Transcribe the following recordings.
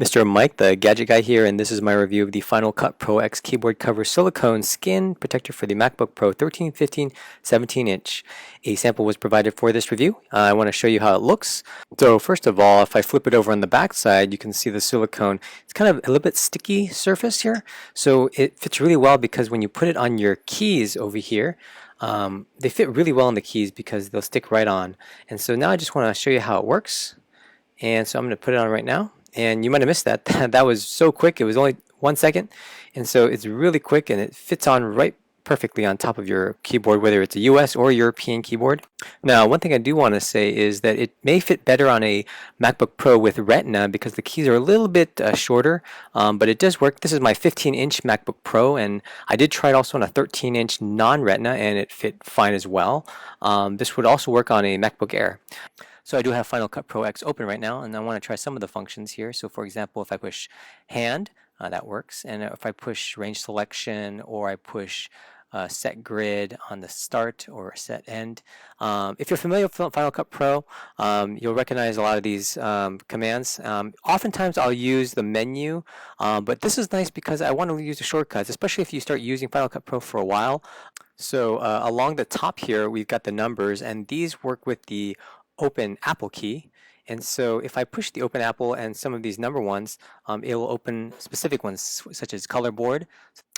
Mr. Mike, the gadget guy here, and this is my review of the Final Cut Pro X keyboard cover silicone skin protector for the MacBook Pro 13, 15, 17-inch. A sample was provided for this review. I want to show you how it looks. So first of all, if I flip it over on the back side, you can see the silicone. It's kind of a little bit sticky surface here, so it fits really well because when you put it on your keys over here, they fit really well on the keys because they'll stick right on. And so now I just want to show you how it works. And so I'm going to put it on right now. And you might have missed that. That was so quick. It was only 1 second. And so it's really quick and it fits on right perfectly on top of your keyboard, whether it's a US or European keyboard. Now, one thing I do want to say is that it may fit better on a MacBook Pro with Retina because the keys are a little bit shorter, but it does work. This is my 15-inch MacBook Pro, and I did try it also on a 13-inch non-Retina, and it fit fine as well. This would also work on a MacBook Air. So I do have Final Cut Pro X open right now, and I want to try some of the functions here. So for example, if I push hand, that works. And if I push range selection, or I push set grid on the start or set end. If you're familiar with Final Cut Pro, you'll recognize a lot of these commands. Oftentimes I'll use the menu, but this is nice because I want to use the shortcuts, especially if you start using Final Cut Pro for a while. So along the top here, we've got the numbers, and these work with the open Apple key. And so if I push the open Apple and some of these number ones, it will open specific ones such as color board,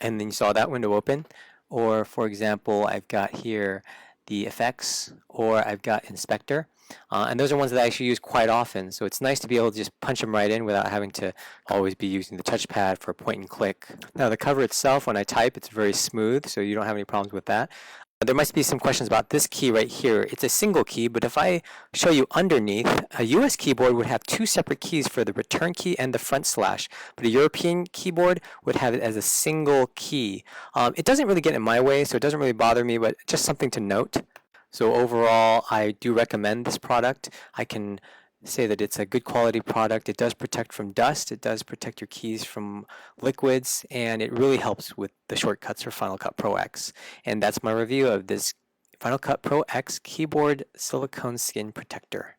and then you saw that window open. Or for example, I've got here the effects, or I've got inspector. And those are ones that I actually use quite often. So it's nice to be able to just punch them right in without having to always be using the touchpad for point and click. Now the cover itself, when I type, it's very smooth, so you don't have any problems with that. There might be some questions about this key right here. It's a single key, but if I show you underneath, a US keyboard would have two separate keys for the return key and the front slash, but a European keyboard would have it as a single key. It doesn't really get in my way, so it doesn't really bother me, but just something to note. So overall, I do recommend this product. I can say that it's a good quality product. It does protect from dust, it does protect your keys from liquids, and it really helps with the shortcuts for Final Cut Pro X. And that's my review of this Final Cut Pro X keyboard silicone skin protector.